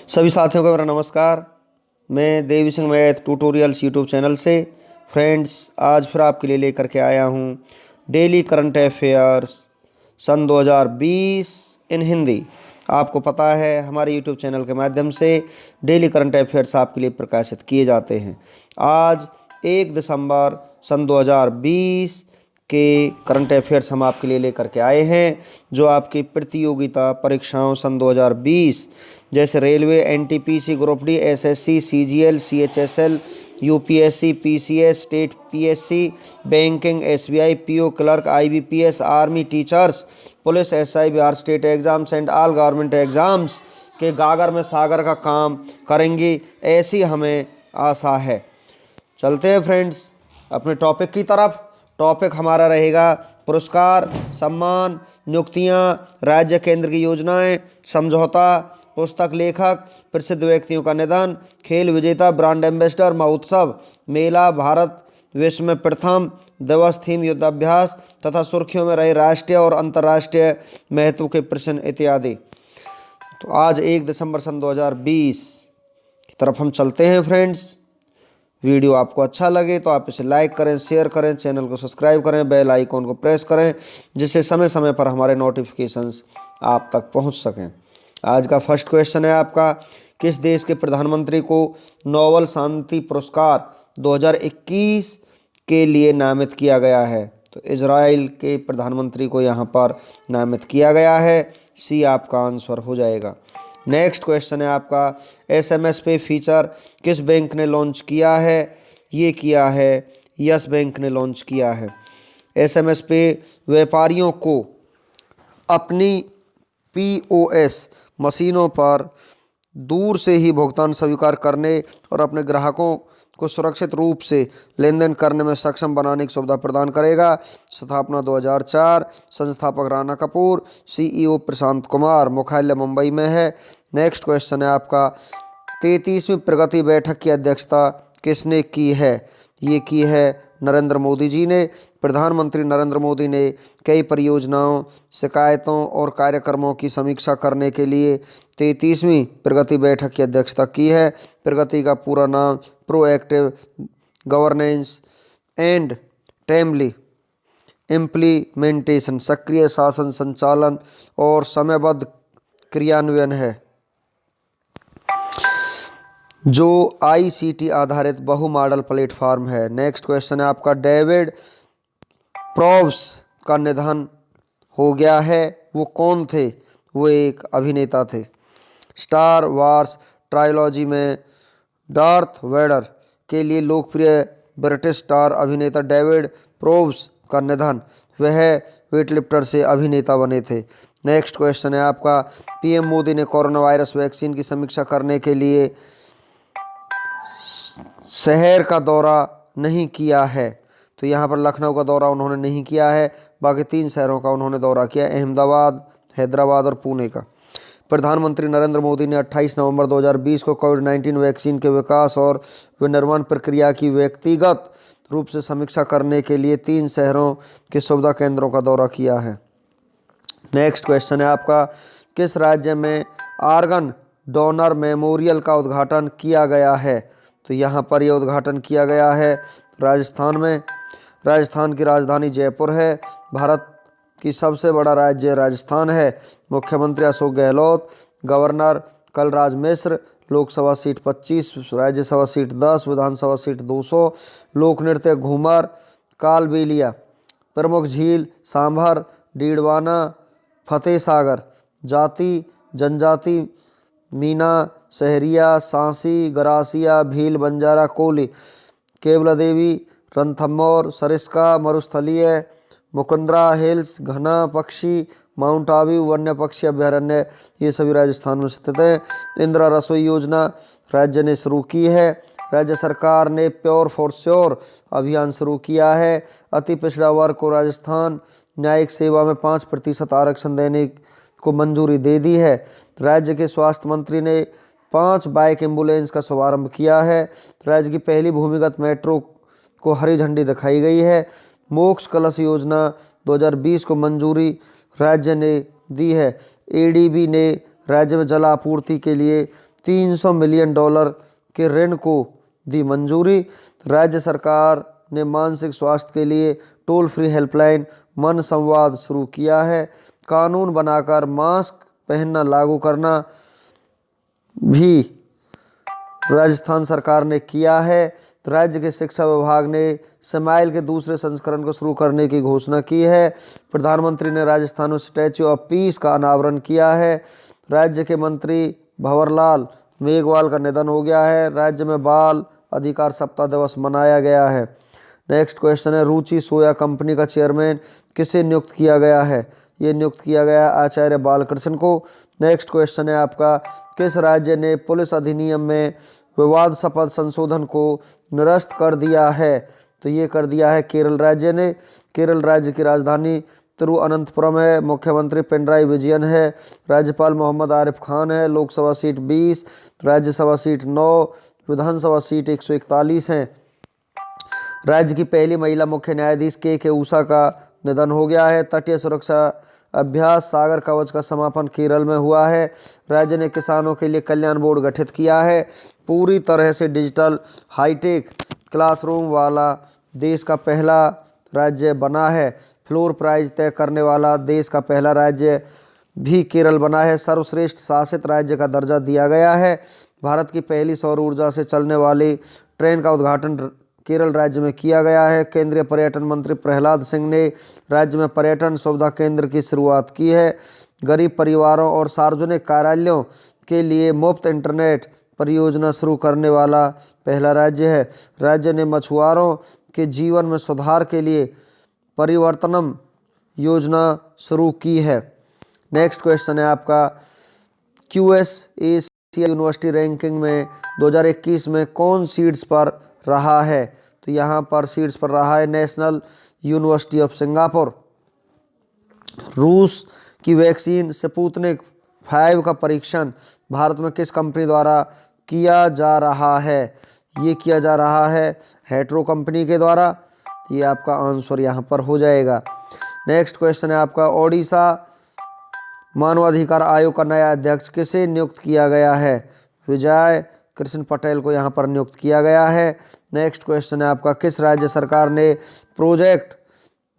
सभी साथियों को मेरा नमस्कार। मैं Devi Singh math tutorials YouTube channel से। फ्रेंड्स, आज फिर आपके लिए लेकर के आया हूँ डेली करंट अफेयर्स सन 2020 इन हिंदी। आपको पता है हमारे यूट्यूब चैनल के माध्यम से डेली करंट अफेयर्स आपके लिए प्रकाशित किए जाते हैं। आज 1 दिसंबर सन 2020 के करंट अफेयर्स हम आपके लिए लेकर के आए हैं, जो आपकी प्रतियोगिता परीक्षाओं सन 2020 जैसे railway, NTPC, group D, SSC, CGL, CHSL, UPSC, PCS, state PSC, banking, SBI, PO clerk, IBPS, army, teachers, police, SI, Bihar state exams and all government exams के गागर में सागर का काम करेंगी, ऐसी हमें आशा है। चलते हैं फ्रेंड्स अपने टॉपिक की तरफ। टॉपिक हमारा रहेगा पुरस्कार, सम्मान, नियुक्तियाँ, राज्य केंद्र की योजनाएं, समझौता, पुस्तक लेखक, प्रसिद्ध व्यक्तियों का निधन, खेल विजेता, ब्रांड एम्बेसडर, महोत्सव, मेला, भारत विश्व में प्रथम दिवस, थीम युद्धाभ्यास तथा सुर्खियों में रहे राष्ट्रीय और अंतर्राष्ट्रीय महत्व के प्रश्न इत्यादि। तो आज 1 दिसंबर सन 2020 की तरफ हम चलते हैं फ्रेंड्स। वीडियो आपको अच्छा लगे तो आप इसे लाइक करें, शेयर करें, चैनल को सब्सक्राइब करें, बेल आइकॉन को प्रेस करें, जिससे समय समय पर हमारे नोटिफिकेशंस आप तक पहुंच सकें। आज का फर्स्ट क्वेश्चन है आपका, किस देश के प्रधानमंत्री को नोबेल शांति पुरस्कार 2021 के लिए नामित किया गया है? तो इजराइल के प्रधानमंत्री को यहाँ पर नामित किया गया है। सी आपका आंसर हो जाएगा। नेक्स्ट क्वेश्चन है आपका, एसएमएस पे फीचर किस बैंक ने लॉन्च किया है? ये किया है यस बैंक ने लॉन्च किया है। एसएमएस पे व्यापारियों को अपनी पीओएस मशीनों पर दूर से ही भुगतान स्वीकार करने और अपने ग्राहकों को सुरक्षित रूप से लेन देन करने में सक्षम बनाने की सुविधा प्रदान करेगा। स्थापना 2004, संस्थापक राणा कपूर, सीईओ प्रशांत कुमार, मुख्यालय मुंबई में है। नेक्स्ट क्वेश्चन है आपका, 33वीं प्रगति बैठक की अध्यक्षता किसने की है? ये की है नरेंद्र मोदी जी ने। प्रधानमंत्री नरेंद्र मोदी ने कई परियोजनाओं, शिकायतों और कार्यक्रमों की समीक्षा करने के लिए 33वीं प्रगति बैठक की अध्यक्षता की है। प्रगति का पूरा नाम proactive governance and timely implementation, सक्रिय शासन, संचालन और समयबद्ध क्रियान्वयन है, जो आईसीटी आधारित बहु मॉडल प्लेटफॉर्म है। नेक्स्ट क्वेश्चन है आपका, डेविड प्रोव्स का निधन हो गया है, वो कौन थे? वो एक अभिनेता थे। स्टार वार्स ट्रायलॉजी में डार्थ वेडर के लिए लोकप्रिय ब्रिटिश स्टार अभिनेता डेविड प्रोव्स का निधन, वह वेटलिफ्टर से अभिनेता बने थे। नेक्स्ट क्वेश्चन है आपका, पीएम मोदी ने कोरोना वायरस वैक्सीन की समीक्षा करने के लिए शहर का दौरा नहीं किया है। तो यहाँ पर लखनऊ का दौरा उन्होंने नहीं किया है, बाकी 3 शहरों का उन्होंने दौरा किया, अहमदाबाद, हैदराबाद और पुणे का। प्रधानमंत्री नरेंद्र मोदी ने 28 नवंबर 2020 को कोविड-19 वैक्सीन के विकास और विनिर्माण प्रक्रिया की व्यक्तिगत रूप से समीक्षा करने के लिए 3 शहरों के सुविधा केंद्रों का दौरा किया है। नेक्स्ट क्वेश्चन है आपका, किस राज्य में ऑर्गन डोनर मेमोरियल का उद्घाटन किया गया है? तो यहाँ पर यह उद्घाटन किया गया है राजस्थान में। राजस्थान की राजधानी जयपुर है। भारत की सबसे बड़ा राज्य राजस्थान है। मुख्यमंत्री Ashok Gehlot, governor Kalraj Mishra, Lok Sabha seat 25, Rajya Sabha seat 10, विधानसभा सीट 200, लोक नृत्य घूमर, कालबेलिया, प्रमुख झील सांभर, डीडवाना, फतेह सागर, जाति जनजाति मीना, सहरिया, सांसी, गरासिया, भील, बंजारा, कोली, केवला देवी, रणथंभौर, सरिस्का, मरुस्थलीय, मुकुंदरा हिल्स, घना पक्षी, माउंट आबू वन्य पक्षी अभ्यारण्य, ये सभी राजस्थान में स्थित है। इंदिरा रसोई योजना राज्य ने शुरू की है। राज्य सरकार ने प्योर फॉर श्योर अभियान शुरू किया है। अति पिछड़ा वर्ग को राजस्थान न्यायिक सेवा में 5% आरक्षण देने को मंजूरी दे दी है। राज्य के स्वास्थ्य मंत्री ने 5 बाइक एम्बुलेंस का शुभारंभ किया है। राज्य की पहली भूमिगत मेट्रो को हरी झंडी दिखाई गई है। मोक्ष कलश योजना 2020 को मंजूरी राज्य ने दी है। एडीबी ने राज्य में जल आपूर्ति के लिए $300 मिलियन के ऋण को दी मंजूरी। राज्य सरकार ने मानसिक स्वास्थ्य के लिए टोल फ्री हेल्पलाइन मन संवाद शुरू किया है। कानून बनाकर मास्क पहनना लागू करना भी राजस्थान सरकार ने किया है। तो राज्य के शिक्षा विभाग ने स्माइल के दूसरे संस्करण को शुरू करने की घोषणा की है। प्रधानमंत्री ने राजस्थान में स्टैच्यू ऑफ पीस का अनावरण किया है। राज्य के मंत्री भंवरलाल मेघवाल का निधन हो गया है। राज्य में बाल अधिकार सप्ताह दिवस मनाया गया है। नेक्स्ट क्वेश्चन है, रुचि सोया कंपनी का चेयरमैन किसे नियुक्त किया गया है? ये नियुक्त किया गया आचार्य बालकृष्ण को। नेक्स्ट क्वेश्चन है आपका, किस राज्य ने पुलिस अधिनियम में विवादास्पद संशोधन को निरस्त कर दिया है? तो ये कर दिया है केरल राज्य ने। केरल राज्य की राजधानी तिरुअनंतपुरम है। मुख्यमंत्री पिनराई विजयन है। राज्यपाल मोहम्मद आरिफ खान है। लोकसभा सीट 20, राज्यसभा सीट 9, विधानसभा सीट 141 है। राज्य की पहली महिला मुख्य न्यायाधीश के ऊषा का निधन हो गया है। तटीय सुरक्षा अभ्यास सागर कवच का समापन केरल में हुआ है। राज्य ने किसानों के लिए कल्याण बोर्ड गठित किया है। पूरी तरह से डिजिटल हाईटेक क्लासरूम वाला देश का पहला राज्य बना है। फ्लोर प्राइज तय करने वाला देश का पहला राज्य भी केरल बना है। सर्वश्रेष्ठ शासित राज्य का दर्जा दिया गया है। भारत की पहली सौर ऊर्जा से चलने वाली ट्रेन का उद्घाटन केरल राज्य में किया गया है। केंद्रीय पर्यटन मंत्री प्रहलाद सिंह ने राज्य में पर्यटन सुविधा केंद्र की शुरुआत की है। गरीब परिवारों और सार्वजनिक कार्यालयों के लिए मुफ्त इंटरनेट परियोजना शुरू करने वाला पहला राज्य है। राज्य ने मछुआरों के जीवन में सुधार के लिए परिवर्तनम योजना शुरू की है। नेक्स्ट क्वेश्चन है आपका, QS एशिया यूनिवर्सिटी रैंकिंग में 2021 में कौन सीड्स पर रहा है? तो यहाँ पर सीड्स पर रहा है नेशनल यूनिवर्सिटी ऑफ सिंगापुर। रूस की वैक्सीन स्पुतनिक 5 का परीक्षण भारत में किस कंपनी द्वारा किया जा रहा है? ये किया जा रहा है हेट्रो कंपनी के द्वारा। ये आपका आंसर यहाँ पर हो जाएगा। नेक्स्ट क्वेश्चन है आपका, ओडिशा मानवाधिकार आयोग का नया अध्यक्ष किसे नियुक्त किया गया है? विजय कृष्ण पटेल को यहाँ पर नियुक्त किया गया है। नेक्स्ट क्वेश्चन है आपका, किस राज्य सरकार ने प्रोजेक्ट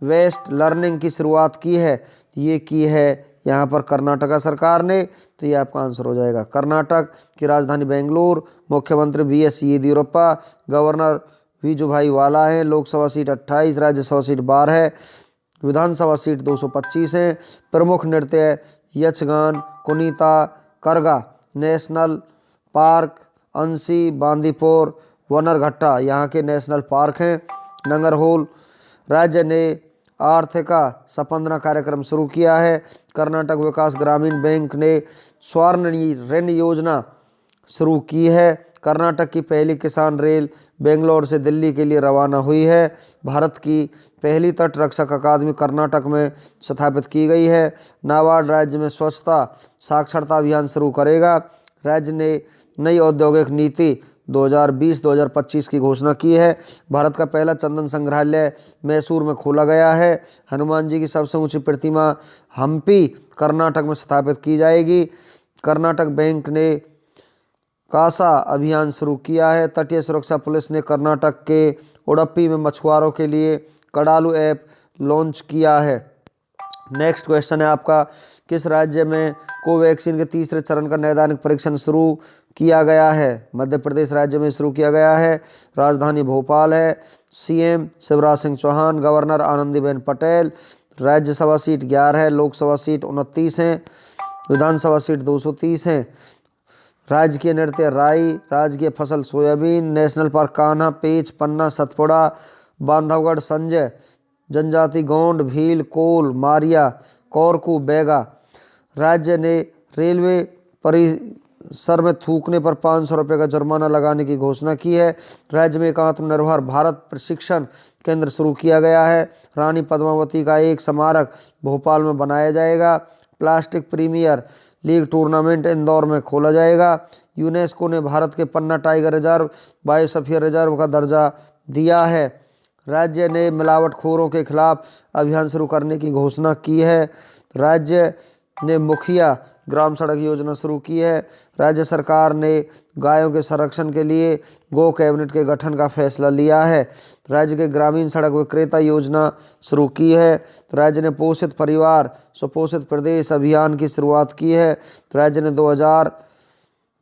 वेस्ट लर्निंग की शुरुआत की है? ये की है यहाँ पर कर्नाटक सरकार ने। तो ये आपका आंसर हो जाएगा। कर्नाटक की राजधानी बेंगलुरु। मुख्यमंत्री BS येदियुरप्पा। गवर्नर विजुभाई वाला है। लोकसभा सीट 28, राज्यसभा सीट 12 है। विधानसभा सीट 225 है। प्रमुख नृत्य यक्षगान कुनीता करगा। नेशनल पार्क अंसी बांदीपुर वनरघट्टा यहाँ के नेशनल पार्क हैं। नंगरहोल राज्य ने आर्थिका संपन्ना कार्यक्रम शुरू किया है। कर्नाटक विकास ग्रामीण बैंक ने स्वर्ण ऋण योजना शुरू की है। कर्नाटक की पहली किसान रेल बेंगलोर से दिल्ली के लिए रवाना हुई है। भारत की पहली तट रक्षक अकादमी कर्नाटक में स्थापित की गई है। नाबार्ड राज्य में स्वच्छता साक्षरता अभियान शुरू करेगा। राज्य ने नई औद्योगिक नीति 2020-2025 की घोषणा की है। भारत का पहला चंदन संग्रहालय मैसूर में खोला गया है। हनुमान जी की सबसे ऊंची प्रतिमा हम्पी कर्नाटक में स्थापित की जाएगी। कर्नाटक बैंक ने कासा अभियान शुरू किया है। तटीय सुरक्षा पुलिस ने कर्नाटक के उडुपी में मछुआरों के लिए कडालू ऐप लॉन्च किया है। नेक्स्ट क्वेश्चन है आपका, किस राज्य में कोवैक्सीन के तीसरे चरण का नैदानिक परीक्षण शुरू किया गया है? मध्य प्रदेश राज्य में शुरू किया गया है। राजधानी भोपाल है। CM Shivraj Singh Chauhan. Governor Anandiben Patel. Rajya Sabha seat 11 है। लोकसभा सीट 29 है। विधानसभा सीट 230 है। राजकीय नृत्य राई। राजकीय फसल सोयाबीन। नेशनल पार्क कान्हा, पेंच, पन्ना, सतपुड़ा, बांधवगढ़, संजय जनजाति, गोंड, भील, कोल, मारिया, कोरकू, बैगा। राज्य ने रेलवे परिसर में थूकने पर 500 रुपये का जुर्माना लगाने की घोषणा की है। राज्य में एक आत्मनिर्भर भारत प्रशिक्षण केंद्र शुरू किया गया है। रानी पद्मावती का एक स्मारक भोपाल में बनाया जाएगा। Plastic premier league tournament Indore में खोला जाएगा। यूनेस्को ने भारत के Panna tiger reserve biosphere reserve का दर्जा दिया है। राज्य ने मिलावटखोरों के खिलाफ अभियान शुरू करने की घोषणा की है। राज्य ने मुखिया ग्राम सड़क योजना शुरू की है। राज्य सरकार ने गायों के संरक्षण के लिए गो कैबिनेट के गठन का फैसला लिया है। राज्य के ग्रामीण सड़क विक्रेता योजना शुरू की है। राज्य ने पोषित परिवार सुपोषित प्रदेश अभियान की शुरुआत की है। राज्य ने 2000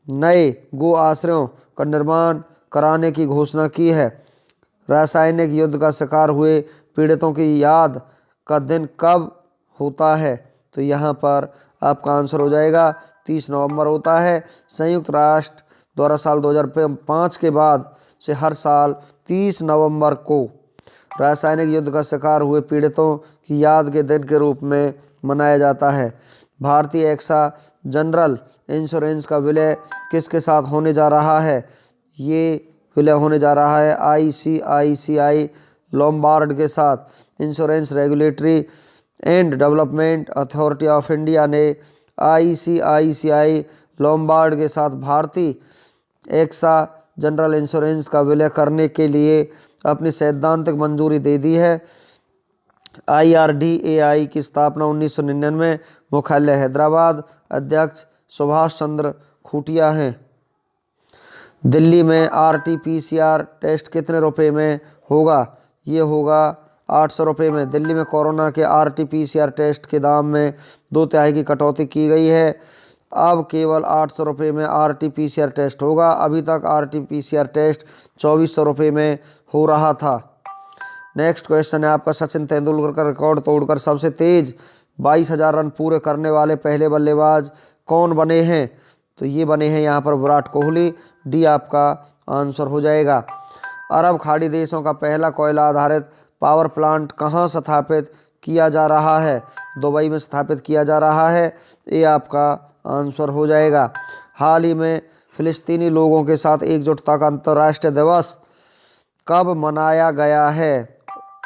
नए गो आश्रयों का निर्माण कराने की घोषणा की है। रासायनिक युद्ध का शिकार हुए पीड़ितों की याद का दिन कब होता है? तो यहाँ पर आपका आंसर हो जाएगा 30 नवंबर होता है। संयुक्त राष्ट्र द्वारा साल 2005 के बाद से हर साल 30 नवंबर को रासायनिक युद्ध का शिकार हुए पीड़ितों की याद के दिन के रूप में मनाया जाता है। भारतीय एक्सा जनरल इंश्योरेंस का विलय किसके साथ होने जा रहा है? ये विलय होने जा रहा है ICICI लोम्बार्ड के साथ। Insurance regulatory and development authority of India ने ICICI लोम्बार्ड के साथ भारतीय एक्सा जनरल इंश्योरेंस का विलय करने के लिए अपनी सैद्धांतिक मंजूरी दे दी है। IRDAI की स्थापना 1999, मुख्यालय हैदराबाद, अध्यक्ष सुभाष चंद्र खूटिया हैं। दिल्ली में RT-PCR टेस्ट कितने रुपए में होगा? ये होगा 800 रुपये में। दिल्ली में कोरोना के RT-PCR टेस्ट के दाम में 2/3 की कटौती की गई है। अब केवल 800 रुपये में RT-PCR टेस्ट होगा। अभी तक RT-PCR टेस्ट 2400 रुपये में हो रहा था। नेक्स्ट क्वेश्चन है आपका, सचिन तेंदुलकर का रिकॉर्ड तोड़कर सबसे तेज 22,000 रन पूरे करने वाले पहले बल्लेबाज कौन बने हैं? तो ये बने हैं यहाँ पर विराट कोहली। डी आपका आंसर हो जाएगा। अरब खाड़ी देशों का पहला कोयला आधारित पावर प्लांट कहाँ स्थापित किया जा रहा है? दुबई में स्थापित किया जा रहा है। ये आपका आंसर हो जाएगा। हाल ही में फिलिस्तीनी लोगों के साथ एकजुटता का अंतर्राष्ट्रीय दिवस कब मनाया गया है?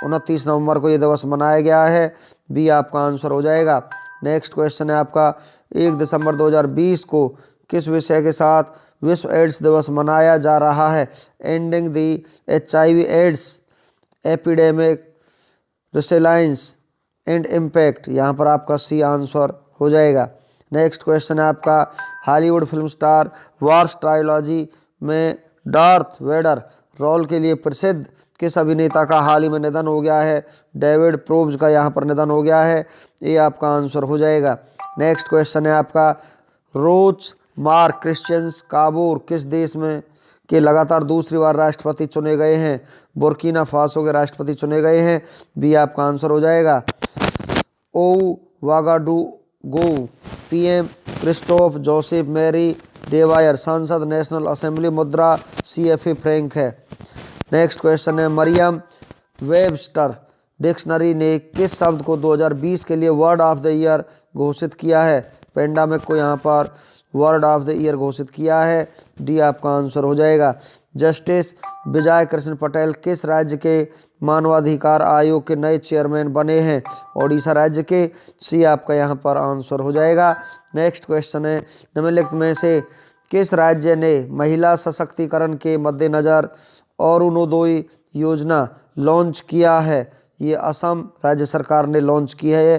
29 नवंबर को ये दिवस मनाया गया है। बी आपका आंसर हो जाएगा। नेक्स्ट क्वेश्चन है आपका, 1 दिसंबर 2020 को किस विषय के साथ विश्व एड्स दिवस मनाया जा रहा है? Ending the HIV AIDS epidemic, resilience and impact. यहाँ पर आपका सी आंसर हो जाएगा। नेक्स्ट क्वेश्चन है आपका, Hollywood film star Wars trilogy में डार्थ वेडर रोल के लिए प्रसिद्ध किस अभिनेता का हाल ही में निधन हो गया है? डेविड प्रोब्स का यहाँ पर निधन हो गया है। ये आपका आंसर हो जाएगा। नेक्स्ट क्वेश्चन है आपका, रोच मार्क क्रिश्चियंस काबोर किस देश में के लगातार दूसरी बार राष्ट्रपति चुने गए हैं? बुर्किना फासो के राष्ट्रपति चुने गए हैं। बी आपका आंसर हो जाएगा। ओ वागाडुगो PM क्रिस्टोफ जोसेफ मैरी डेवायर सांसद नेशनल असेंबली मुद्रा CFA फ्रैंक है। नेक्स्ट क्वेश्चन है, मरियम वेबस्टर डिक्शनरी ने किस शब्द को 2020 के लिए वर्ड ऑफ द ईयर घोषित किया है? पेंडेमिक को यहाँ पर वर्ड ऑफ द ईयर घोषित किया है। डी आपका आंसर हो जाएगा। जस्टिस विजय कृष्ण पटेल किस राज्य के मानवाधिकार आयोग के नए चेयरमैन बने हैं? ओडिशा राज्य के। सी आपका यहाँ पर आंसर हो जाएगा। नेक्स्ट क्वेश्चन है, निम्नलिखित में से किस राज्य ने महिला सशक्तिकरण के मद्देनजर अरुणोदय योजना लॉन्च किया है? ये असम राज्य सरकार ने लॉन्च की है।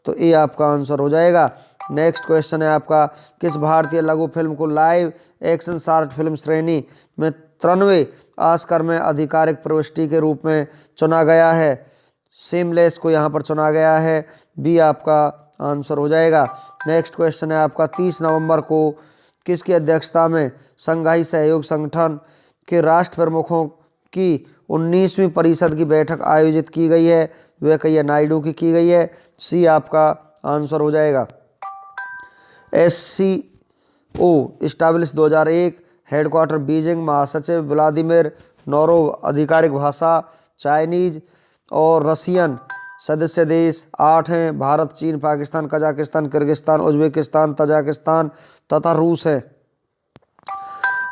तो ये आपका आंसर हो जाएगा। नेक्स्ट क्वेश्चन है आपका, किस भारतीय लघु फिल्म को लाइव एक्शन शॉर्ट फिल्म श्रेणी में 93वें ऑस्कर में आधिकारिक प्रविष्टि के रूप में चुना गया है? सीमलेस को यहाँ पर चुना गया है। बी आपका आंसर हो जाएगा। नेक्स्ट क्वेश्चन है आपका, 30 नवंबर को किसकी अध्यक्षता में शंघाई सहयोग संगठन के राष्ट्र प्रमुखों की 19वीं परिषद की बैठक आयोजित की गई है? वेंकैया नायडू की गई है। सी आपका आंसर हो जाएगा। SCO इस्टाब्लिश 2001, हेडक्वार्टर बीजिंग, महासचिव व्लादिमीर नोरोव, आधिकारिक भाषा चाइनीज और रसियन, सदस्य देश 8 हैं, भारत, चीन, Pakistan, Kazakhstan, Kyrgyzstan, Uzbekistan, Tajikistan तथा रूस है।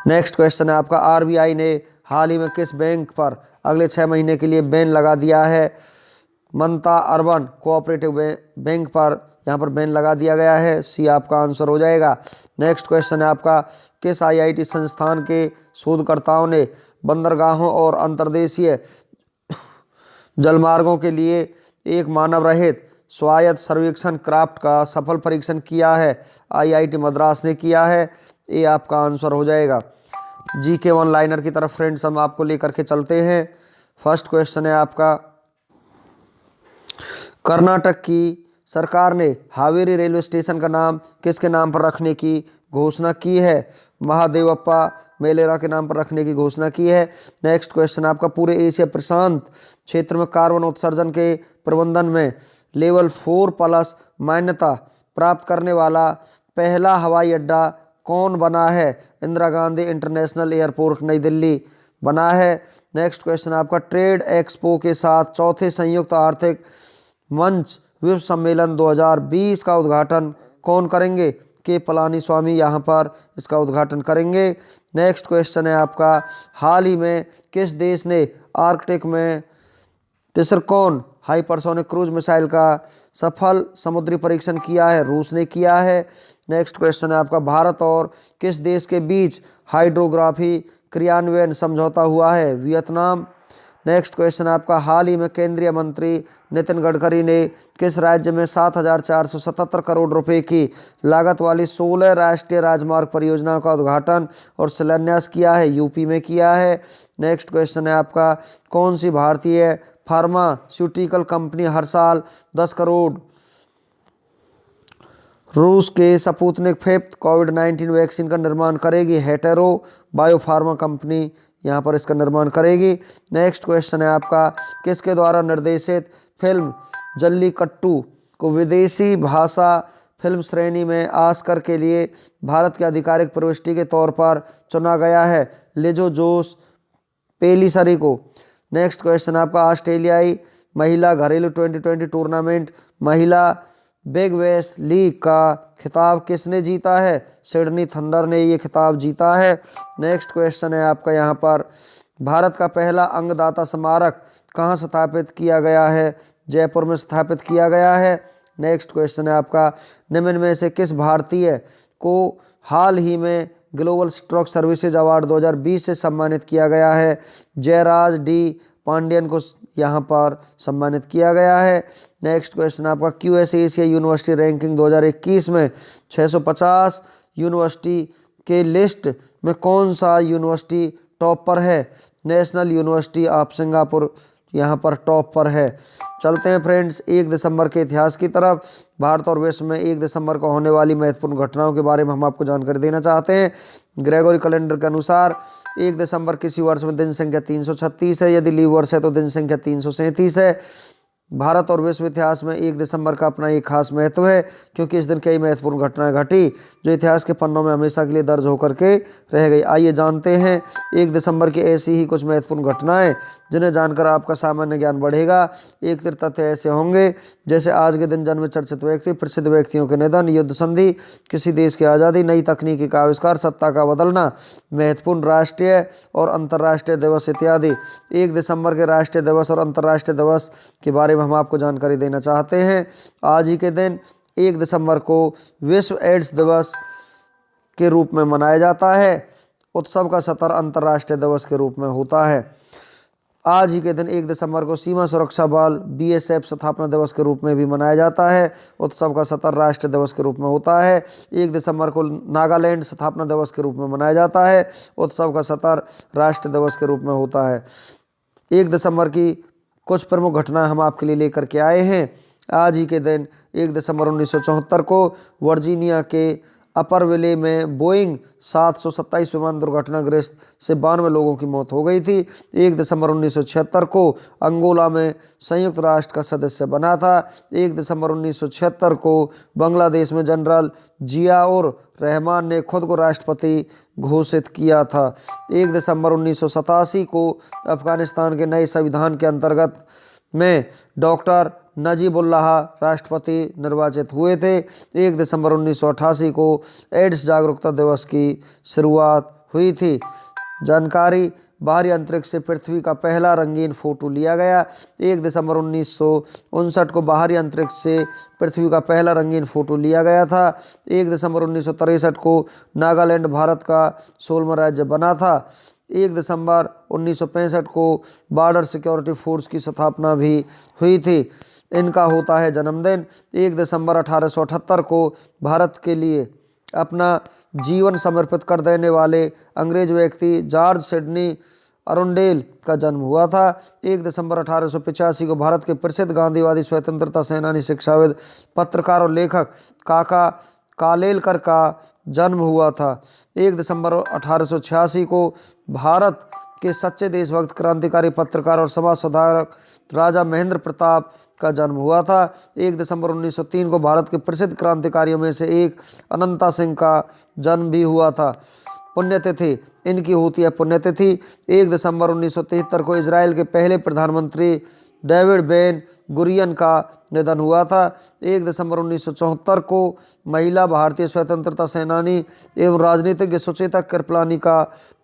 नेक्स्ट क्वेश्चन है आपका, RBI ने हाल ही में किस बैंक पर अगले 6 महीने के लिए बैन लगा दिया है? मनता अर्बन कोऑपरेटिव बैंक पर यहाँ पर बैन लगा दिया गया है। सी आपका आंसर हो जाएगा। नेक्स्ट क्वेश्चन है आपका, किस IIT संस्थान के शोधकर्ताओं ने बंदरगाहों और अंतर्देशीय जलमार्गों के लिए एक मानव रहित स्वायत्त सर्वेक्षण क्राफ्ट का सफल परीक्षण किया है? IIT मद्रास ने किया है। ये आपका आंसर हो जाएगा। GK वन लाइनर की तरफ फ्रेंड्स हम आपको लेकर के चलते हैं। फर्स्ट क्वेश्चन है आपका, कर्नाटक की सरकार ने हावेरी रेलवे स्टेशन का नाम किसके नाम पर रखने की घोषणा की है? महादेवप्पा मेलेरा के नाम पर रखने की घोषणा की है। नेक्स्ट क्वेश्चन आपका, पूरे एशिया प्रशांत क्षेत्र में कार्बन उत्सर्जन के प्रबंधन में लेवल 4+ मान्यता प्राप्त करने वाला पहला हवाई अड्डा कौन बना है? इंदिरा गांधी इंटरनेशनल एयरपोर्ट नई दिल्ली बना है। नेक्स्ट क्वेश्चन आपका, ट्रेड एक्सपो के साथ चौथे संयुक्त आर्थिक मंच विश्व सम्मेलन 2020 का उद्घाटन कौन करेंगे? के पलानीस्वामी यहाँ पर इसका उद्घाटन करेंगे। नेक्स्ट क्वेश्चन है आपका, हाल ही में किस देश ने आर्कटिक में टिसरकॉन हाइपरसोनिक क्रूज मिसाइल का सफल समुद्री परीक्षण किया है? रूस ने किया है। नेक्स्ट क्वेश्चन है आपका, भारत और किस देश के बीच हाइड्रोग्राफी क्रियान्वयन समझौता हुआ है? वियतनाम। नेक्स्ट क्वेश्चन आपका, हाल ही में केंद्रीय मंत्री नितिन गडकरी ने किस राज्य में 7,477 करोड़ रुपए की लागत वाली 16 राष्ट्रीय राजमार्ग परियोजनाओं का उद्घाटन और शिलान्यास किया है? यूपी में किया है। नेक्स्ट क्वेश्चन है आपका, कौन सी भारतीय फार्मास्यूटिकल कंपनी हर साल 10 करोड़ रूस के स्पुतनिक 5 कोविड-19 वैक्सीन का निर्माण करेगी? हेटेरो बायोफार्मा कंपनी यहाँ पर इसका निर्माण करेगी। नेक्स्ट क्वेश्चन है आपका, किसके द्वारा निर्देशित फिल्म जल्लीकट्टू को विदेशी भाषा फिल्म श्रेणी में ऑस्कर के लिए भारत के आधिकारिक प्रविष्टि के तौर पर चुना गया है? लिजो जोस पेलिसरी को। नेक्स्ट क्वेश्चन आपका, ऑस्ट्रेलियाई महिला घरेलू 2020 टूर्नामेंट महिला बिग बैश लीग का खिताब किसने जीता है? सिडनी थंडर ने ये खिताब जीता है। नेक्स्ट क्वेश्चन है आपका, यहाँ पर भारत का पहला अंगदाता स्मारक कहाँ स्थापित किया गया है? जयपुर में स्थापित किया गया है। नेक्स्ट क्वेश्चन है आपका, निम्न में से किस भारतीय को हाल ही में ग्लोबल स्ट्रोक सर्विसेज अवार्ड 2020 से सम्मानित किया गया है? जयराज डी पांडियन को यहाँ पर सम्मानित किया गया है। नेक्स्ट क्वेश्चन आपका, QS एशिया यूनिवर्सिटी रैंकिंग 2021 में 650 यूनिवर्सिटी के लिस्ट में कौन सा यूनिवर्सिटी टॉप पर है? नेशनल यूनिवर्सिटी ऑफ सिंगापुर यहाँ पर टॉप पर है। चलते हैं फ्रेंड्स 1 दिसंबर के इतिहास की तरफ। भारत और विश्व में 1 दिसंबर को होने वाली महत्वपूर्ण घटनाओं के बारे में हम आपको जानकारी देना चाहते हैं। ग्रेगोरी कैलेंडर के अनुसार 1 दिसंबर किसी वर्ष में दिन संख्या 336 है, यदि लीव वर्ष है तो दिन संख्या 337 है। भारत और विश्व इतिहास में 1 दिसंबर का अपना एक खास महत्व है, क्योंकि इस दिन कई महत्वपूर्ण घटनाएं घटी जो इतिहास के पन्नों में हमेशा के लिए दर्ज होकर के रह गई। आइए जानते हैं 1 दिसंबर की ऐसी ही कुछ महत्वपूर्ण घटनाएं जिन्हें जानकर आपका सामान्य ज्ञान बढ़ेगा। एक तथ्य ऐसे होंगे जैसे आज के दिन जन्म चर्चित व्यक्ति, प्रसिद्ध व्यक्तियों के निधन, युद्ध संधि, किसी देश की आज़ादी, नई तकनीकी का आविष्कार, सत्ता का बदलना, महत्वपूर्ण राष्ट्रीय और अंतर्राष्ट्रीय दिवस इत्यादि। 1 दिसंबर के राष्ट्रीय दिवस और अंतर्राष्ट्रीय दिवस के बारे में हम आपको जानकारी देना चाहते हैं। आज ही के दिन 1 दिसंबर को विश्व एड्स दिवस के रूप में मनाया जाता है। उत्सव का सत्र अंतर्राष्ट्रीय दिवस के रूप में होता है। आज ही के दिन 1 दिसंबर को सीमा सुरक्षा बल BSF स्थापना दिवस के रूप में भी मनाया जाता है। उत्सव का सत्र राष्ट्रीय दिवस के रूप में होता है। 1 दिसंबर को नागालैंड स्थापना दिवस के रूप में मनाया जाता है। उत्सव का सत्र राष्ट्रीय दिवस के रूप में होता है। 1 दिसंबर की कुछ प्रमुख घटनाएं हम आपके लिए लेकर के आए हैं। आज ही के दिन 1 दिसंबर 1974 को वर्जीनिया के अपरविले में बोइंग 727 विमान दुर्घटनाग्रस्त से 92 लोगों की मौत हो गई थी। 1 दिसंबर 1976 को अंगोला में संयुक्त राष्ट्र का सदस्य बना था। 1 दिसंबर 1976 को बांग्लादेश में जनरल जियाउर रहमान ने खुद को राष्ट्रपति घोषित किया था। 1 दिसंबर 1987 को अफगानिस्तान के नए संविधान के अंतर्गत में डॉक्टर नजीबुल्लाह राष्ट्रपति निर्वाचित हुए थे। 1 दिसंबर 1988 को एड्स जागरूकता दिवस की शुरुआत हुई थी। जानकारी, बाहरी अंतरिक्ष से पृथ्वी का पहला रंगीन फोटो लिया गया। 1 दिसंबर 1959 को बाहरी अंतरिक्ष से पृथ्वी का पहला रंगीन फोटो लिया गया था। 1 दिसंबर 1963 को नागालैंड भारत का 16वां राज्य बना था। 1 दिसंबर 1965 को बॉर्डर सिक्योरिटी फोर्स की स्थापना भी हुई थी। इनका होता है जन्मदिन। 1 दिसंबर 1878 को भारत के लिए अपना जीवन समर्पित कर देने वाले अंग्रेज व्यक्ति जॉर्ज सिडनी अरुंडेल का जन्म हुआ था। 1 दिसंबर 1885 को भारत के प्रसिद्ध गांधीवादी, स्वतंत्रता सेनानी, शिक्षाविद, पत्रकार और लेखक काका कालेलकर का जन्म हुआ था। 1 दिसंबर 1886 को भारत के सच्चे देशभक्त, क्रांतिकारी, पत्रकार और समाज सुधारक राजा महेंद्र प्रताप का जन्म हुआ था। 1 दिसंबर 1903 को भारत के प्रसिद्ध क्रांतिकारियों में से एक अनंता सिंह का जन्म भी हुआ था। पुण्यतिथि इनकी होती है पुण्यतिथि 1 दिसंबर 1973 को इजराइल के पहले प्रधानमंत्री डेविड बेन गुरियन का निधन हुआ था। 1 दिसंबर 1974 को महिला भारतीय स्वतंत्रता सेनानी एवं राजनीतिज्ञ सुचेता कृपलानी का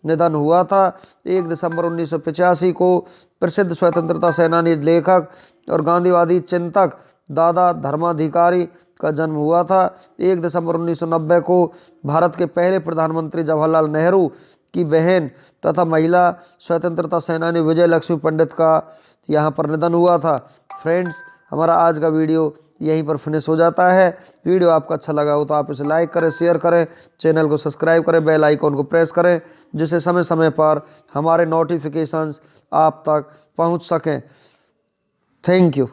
निधन हुआ था। 1 दिसंबर 1985 को प्रसिद्ध स्वतंत्रता सेनानी, लेखक और गांधीवादी चिंतक दादा धर्माधिकारी का जन्म हुआ था। 1 दिसंबर 1990 को भारत के पहले प्रधानमंत्री जवाहरलाल नेहरू की बहन तथा महिला स्वतंत्रता सेनानी विजय लक्ष्मी पंडित का यहाँ पर निधन हुआ था। फ्रेंड्स, हमारा आज का वीडियो यहीं पर फिनिश हो जाता है। वीडियो आपको अच्छा लगा हो तो आप इसे लाइक करें, शेयर करें, चैनल को सब्सक्राइब करें, बेल आइकॉन को प्रेस करें, जिससे समय समय पर हमारे नोटिफिकेशंस आप तक पहुंच सकें। Thank you.